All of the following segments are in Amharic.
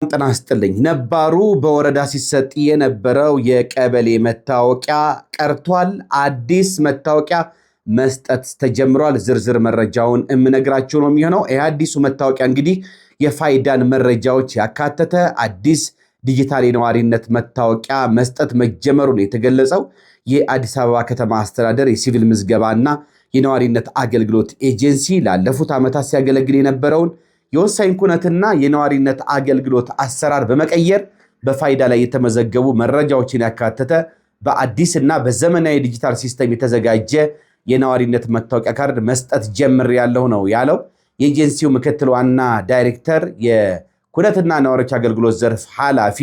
ጤና ይስጥልኝ። ነባሩ በወረዳ ሲሰጥ የነበረው የቀበሌ መታወቂያ ቀርቷል። አዲስ መታወቂያ መስጠት ተጀምሯል። ዝርዝር መረጃውን እምነግራችሁ ነው የሚሆነው። አዲሱ መታወቂያ እንግዲህ የፋይዳን መረጃዎች ያካተተ አዲስ ዲጂታል የነዋሪነት መታወቂያ መስጠት መጀመሩን የተገለጸው የአዲስ አበባ ከተማ አስተዳደር የሲቪል ምዝገባና የነዋሪነት አገልግሎት ኤጀንሲ ላለፉት ዓመታት ሲያገለግል የነበረውን የወሳኝ ኩነትና የነዋሪነት አገልግሎት አሰራር በመቀየር በፋይዳ ላይ የተመዘገቡ መረጃዎችን ያካተተ በአዲስና በዘመናዊ ዲጂታል ሲስተም የተዘጋጀ የነዋሪነት መታወቂያ ካርድ መስጠት ጀምሬያለሁ ነው ያለው። የኤጀንሲው ምክትል ዋና ዳይሬክተር የኩነትና ነዋሪዎች አገልግሎት ዘርፍ ኃላፊ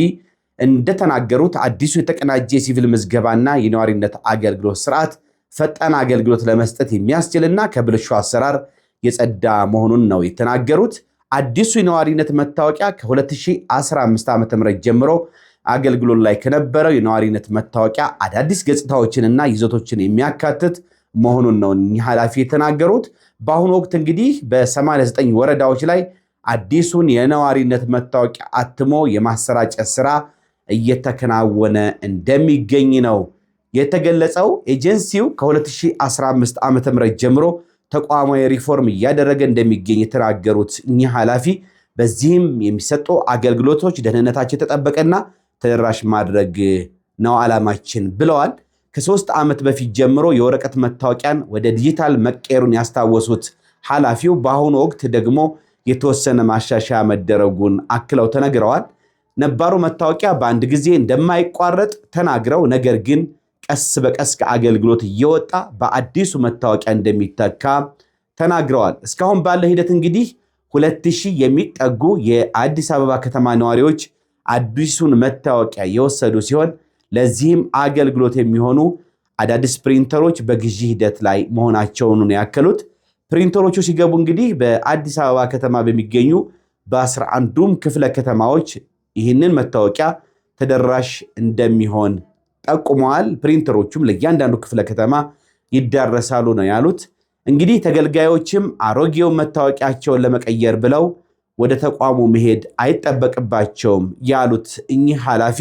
እንደተናገሩት አዲሱ የተቀናጀ የሲቪል ምዝገባና የነዋሪነት አገልግሎት ስርዓት ፈጣን አገልግሎት ለመስጠት የሚያስችልና ከብልሹ አሰራር የጸዳ መሆኑን ነው የተናገሩት። አዲሱ የነዋሪነት መታወቂያ ከ2015 ዓ.ም ጀምሮ አገልግሎት ላይ ከነበረው የነዋሪነት መታወቂያ አዳዲስ ገጽታዎችንና ይዘቶችን የሚያካትት መሆኑን ነው ኃላፊ የተናገሩት። በአሁኑ ወቅት እንግዲህ በ89 ወረዳዎች ላይ አዲሱን የነዋሪነት መታወቂያ አትሞ የማሰራጨት ስራ እየተከናወነ እንደሚገኝ ነው የተገለጸው። ኤጀንሲው ከ2015 ዓ.ም ጀምሮ ተቋማዊ ሪፎርም እያደረገ እንደሚገኝ የተናገሩት እኚህ ኃላፊ በዚህም የሚሰጡ አገልግሎቶች ደህንነታቸው የተጠበቀና ተደራሽ ማድረግ ነው ዓላማችን ብለዋል። ከ3 ዓመት በፊት ጀምሮ የወረቀት መታወቂያን ወደ ዲጂታል መቀየሩን ያስታወሱት ኃላፊው በአሁኑ ወቅት ደግሞ የተወሰነ ማሻሻያ መደረጉን አክለው ተነግረዋል። ነባሩ መታወቂያ በአንድ ጊዜ እንደማይቋረጥ ተናግረው ነገር ግን ቀስ በቀስ ከአገልግሎት እየወጣ በአዲሱ መታወቂያ እንደሚተካ ተናግረዋል። እስካሁን ባለው ሂደት እንግዲህ 2000 የሚጠጉ የአዲስ አበባ ከተማ ነዋሪዎች አዲሱን መታወቂያ የወሰዱ ሲሆን ለዚህም አገልግሎት የሚሆኑ አዳዲስ ፕሪንተሮች በግዢ ሂደት ላይ መሆናቸውን ያከሉት። ፕሪንተሮቹ ሲገቡ እንግዲህ በአዲስ አበባ ከተማ በሚገኙ በ11ዱም ክፍለ ከተማዎች ይህንን መታወቂያ ተደራሽ እንደሚሆን ጠቁመዋል። ፕሪንተሮቹም ለእያንዳንዱ ክፍለ ከተማ ይዳረሳሉ ነው ያሉት። እንግዲህ ተገልጋዮችም አሮጌው መታወቂያቸውን ለመቀየር ብለው ወደ ተቋሙ መሄድ አይጠበቅባቸውም ያሉት እኚህ ኃላፊ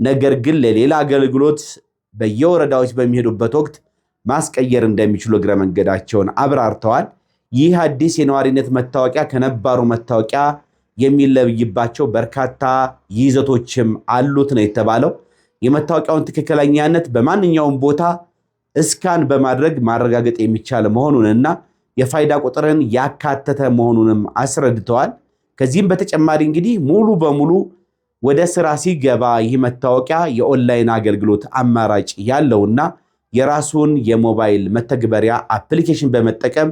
ነገር ግን ለሌላ አገልግሎት በየወረዳዎች በሚሄዱበት ወቅት ማስቀየር እንደሚችሉ እግረ መንገዳቸውን አብራርተዋል። ይህ አዲስ የነዋሪነት መታወቂያ ከነባሩ መታወቂያ የሚለይባቸው በርካታ ይዘቶችም አሉት ነው የተባለው። የመታወቂያውን ትክክለኛነት በማንኛውም ቦታ እስካን በማድረግ ማረጋገጥ የሚቻል መሆኑንና የፋይዳ ቁጥርን ያካተተ መሆኑንም አስረድተዋል። ከዚህም በተጨማሪ እንግዲህ ሙሉ በሙሉ ወደ ስራ ሲገባ ይህ መታወቂያ የኦንላይን አገልግሎት አማራጭ ያለውና የራሱን የሞባይል መተግበሪያ አፕሊኬሽን በመጠቀም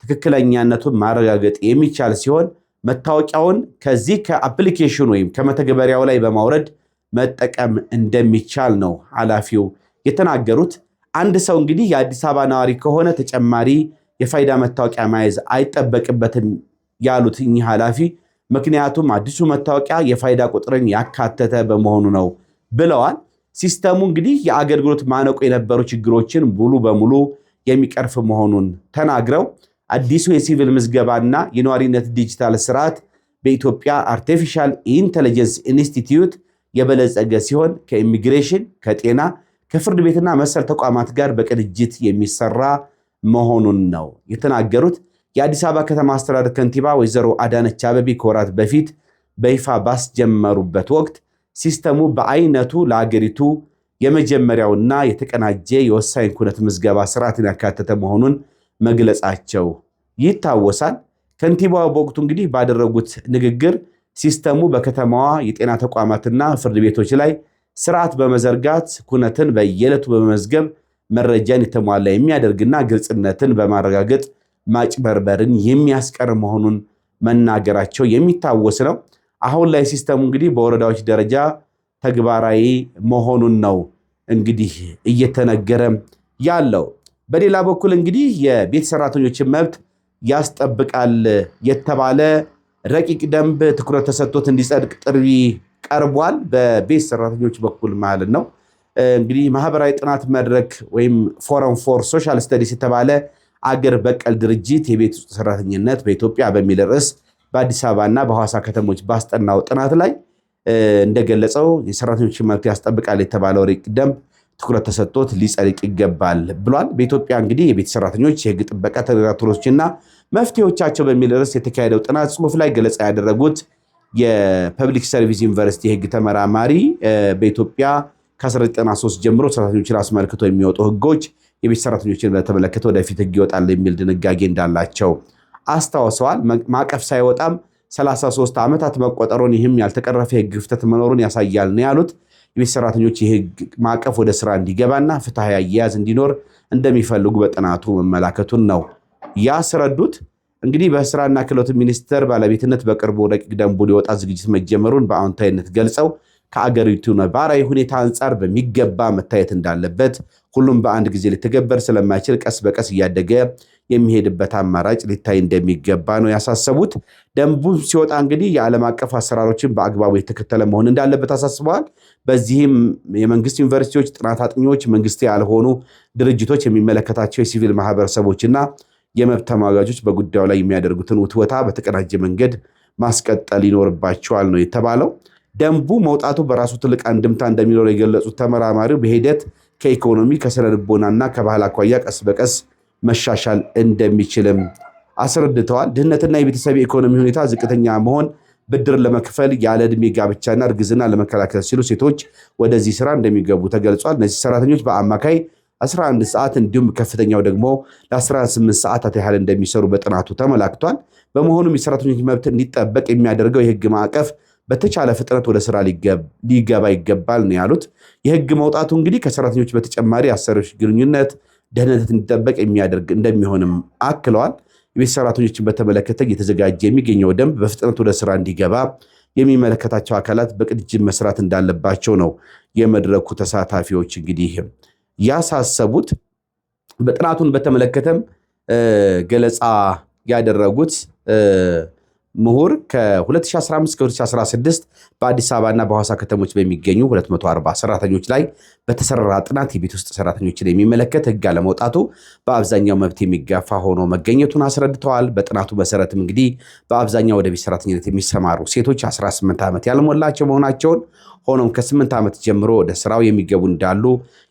ትክክለኛነቱን ማረጋገጥ የሚቻል ሲሆን መታወቂያውን ከዚህ ከአፕሊኬሽን ወይም ከመተግበሪያው ላይ በማውረድ መጠቀም እንደሚቻል ነው ኃላፊው የተናገሩት። አንድ ሰው እንግዲህ የአዲስ አበባ ነዋሪ ከሆነ ተጨማሪ የፋይዳ መታወቂያ መያዝ አይጠበቅበትም ያሉት እኚህ ኃላፊ ምክንያቱም አዲሱ መታወቂያ የፋይዳ ቁጥርን ያካተተ በመሆኑ ነው ብለዋል። ሲስተሙ እንግዲህ የአገልግሎት ማነቆ የነበሩ ችግሮችን ሙሉ በሙሉ የሚቀርፍ መሆኑን ተናግረው አዲሱ የሲቪል ምዝገባና የነዋሪነት ዲጂታል ስርዓት በኢትዮጵያ አርቲፊሻል ኢንተለጀንስ ኢንስቲትዩት የበለጸገ ሲሆን ከኢሚግሬሽን፣ ከጤና፣ ከፍርድ ቤትና መሰል ተቋማት ጋር በቅንጅት የሚሰራ መሆኑን ነው የተናገሩት። የአዲስ አበባ ከተማ አስተዳደር ከንቲባ ወይዘሮ አዳነች አቤቤ ከወራት በፊት በይፋ ባስጀመሩበት ወቅት ሲስተሙ በአይነቱ ለአገሪቱ የመጀመሪያውና የተቀናጀ የወሳኝ ኩነት ምዝገባ ስርዓትን ያካተተ መሆኑን መግለጻቸው ይታወሳል። ከንቲባው በወቅቱ እንግዲህ ባደረጉት ንግግር ሲስተሙ በከተማዋ የጤና ተቋማትና ፍርድ ቤቶች ላይ ስርዓት በመዘርጋት ኩነትን በየዕለቱ በመመዝገብ መረጃን የተሟላ የሚያደርግና ግልጽነትን በማረጋገጥ ማጭበርበርን የሚያስቀር መሆኑን መናገራቸው የሚታወስ ነው። አሁን ላይ ሲስተሙ እንግዲህ በወረዳዎች ደረጃ ተግባራዊ መሆኑን ነው እንግዲህ እየተነገረ ያለው። በሌላ በኩል እንግዲህ የቤት ሰራተኞችን መብት ያስጠብቃል የተባለ ረቂቅ ደንብ ትኩረት ተሰጥቶት እንዲጸድቅ ጥሪ ቀርቧል። በቤት ሰራተኞች በኩል ማለት ነው። እንግዲህ ማህበራዊ ጥናት መድረክ ወይም ፎረም ፎር ሶሻል ስተዲስ የተባለ አገር በቀል ድርጅት የቤት ሰራተኝነት በኢትዮጵያ በሚል ርዕስ በአዲስ አበባና በሐዋሳ ከተሞች ባስጠናው ጥናት ላይ እንደገለጸው የሰራተኞችን መብት ያስጠብቃል የተባለው ረቂቅ ደንብ ትኩረት ተሰጥቶት ሊጸድቅ ይገባል ብሏል። በኢትዮጵያ እንግዲህ የቤት ሰራተኞች የህግ ጥበቃ ተግዳሮቶችና መፍትሄዎቻቸው በሚል ርዕስ የተካሄደው ጥናት ጽሑፍ ላይ ገለጻ ያደረጉት የፐብሊክ ሰርቪስ ዩኒቨርሲቲ የህግ ተመራማሪ በኢትዮጵያ ከ1993 ጀምሮ ሰራተኞችን አስመልክቶ የሚወጡ ህጎች የቤት ሰራተኞችን በተመለከተ ወደፊት ህግ ይወጣል የሚል ድንጋጌ እንዳላቸው አስታውሰዋል። ማዕቀፍ ሳይወጣም 33 ዓመታት መቆጠሩን ይህም ያልተቀረፈ የህግ ክፍተት መኖሩን ያሳያል ነው ያሉት። የቤት ሰራተኞች የህግ ማዕቀፍ ወደ ስራ እንዲገባና ፍትሐዊ አያያዝ እንዲኖር እንደሚፈልጉ በጥናቱ መመላከቱን ነው ያስረዱት። እንግዲህ በስራና ክህሎት ሚኒስቴር ባለቤትነት በቅርቡ ረቂቅ ደንቡ ሊወጣ ዝግጅት መጀመሩን በአዎንታዊነት ገልጸው ከአገሪቱ ነባራዊ ሁኔታ አንጻር በሚገባ መታየት እንዳለበት፣ ሁሉም በአንድ ጊዜ ሊተገበር ስለማይችል ቀስ በቀስ እያደገ የሚሄድበት አማራጭ ሊታይ እንደሚገባ ነው ያሳሰቡት። ደንቡ ሲወጣ እንግዲህ የዓለም አቀፍ አሰራሮችን በአግባቡ የተከተለ መሆን እንዳለበት አሳስበዋል። በዚህም የመንግስት ዩኒቨርሲቲዎች፣ ጥናት አጥኚዎች፣ መንግስት ያልሆኑ ድርጅቶች፣ የሚመለከታቸው የሲቪል ማህበረሰቦችና የመብት ተሟጋቾች በጉዳዩ ላይ የሚያደርጉትን ውትወታ በተቀናጀ መንገድ ማስቀጠል ይኖርባቸዋል ነው የተባለው። ደንቡ መውጣቱ በራሱ ትልቅ አንድምታ እንደሚኖር የገለጹት ተመራማሪው በሂደት ከኢኮኖሚ ከስነ ልቦናና ከባህል አኳያ ቀስ በቀስ መሻሻል እንደሚችልም አስረድተዋል። ድህነትና የቤተሰብ የኢኮኖሚ ሁኔታ ዝቅተኛ መሆን ብድር ለመክፈል ያለ ዕድሜ ጋብቻና እርግዝና ለመከላከል ሲሉ ሴቶች ወደዚህ ስራ እንደሚገቡ ተገልጿል። እነዚህ ሰራተኞች በአማካይ 11 ሰዓት እንዲሁም ከፍተኛው ደግሞ ለ18 ሰዓታት ያህል እንደሚሰሩ በጥናቱ ተመላክቷል። በመሆኑም የሰራተኞች መብት እንዲጠበቅ የሚያደርገው የህግ ማዕቀፍ በተቻለ ፍጥነት ወደ ስራ ሊገባ ይገባል ነው ያሉት። የህግ መውጣቱ እንግዲህ ከሰራተኞች በተጨማሪ አሰሪዎች ግንኙነት ደህንነት እንዲጠበቅ የሚያደርግ እንደሚሆንም አክለዋል። የቤት ሰራተኞችን በተመለከተ እየተዘጋጀ የሚገኘው ደንብ በፍጥነት ወደ ስራ እንዲገባ የሚመለከታቸው አካላት በቅንጅት መስራት እንዳለባቸው ነው የመድረኩ ተሳታፊዎች እንግዲህ ያሳሰቡት። በጥናቱን በተመለከተም ገለጻ ያደረጉት ምሁር ከ2015 ከ2016 በአዲስ አበባና በሐዋሳ ከተሞች በሚገኙ 240 ሰራተኞች ላይ በተሰራ ጥናት የቤት ውስጥ ሰራተኞችን የሚመለከት ህግ አለመውጣቱ በአብዛኛው መብት የሚጋፋ ሆኖ መገኘቱን አስረድተዋል። በጥናቱ መሰረትም እንግዲህ በአብዛኛው ወደ ቤት ሰራተኝነት የሚሰማሩ ሴቶች 18 ዓመት ያልሞላቸው መሆናቸውን፣ ሆኖም ከ8 ዓመት ጀምሮ ወደ ስራው የሚገቡ እንዳሉ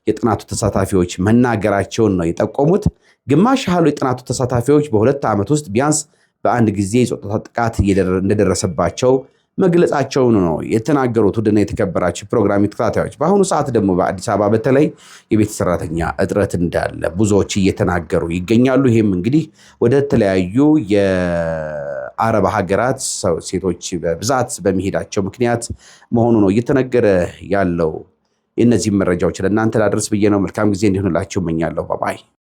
የጥናቱ ተሳታፊዎች መናገራቸውን ነው የጠቆሙት። ግማሽ ያህሉ የጥናቱ ተሳታፊዎች በ2 ዓመት ውስጥ ቢያንስ በአንድ ጊዜ የጾታ ጥቃት እንደደረሰባቸው መግለጻቸውን ነው የተናገሩት። ውድና የተከበራችሁ ፕሮግራም ተከታታዮች፣ በአሁኑ ሰዓት ደግሞ በአዲስ አበባ በተለይ የቤት ሰራተኛ እጥረት እንዳለ ብዙዎች እየተናገሩ ይገኛሉ። ይህም እንግዲህ ወደ ተለያዩ የአረብ ሀገራት ሴቶች በብዛት በመሄዳቸው ምክንያት መሆኑ ነው እየተነገረ ያለው። የእነዚህም መረጃዎች ለእናንተ ላድረስ ብዬ ነው። መልካም ጊዜ እንዲሆንላችሁ እመኛለሁ። ባባይ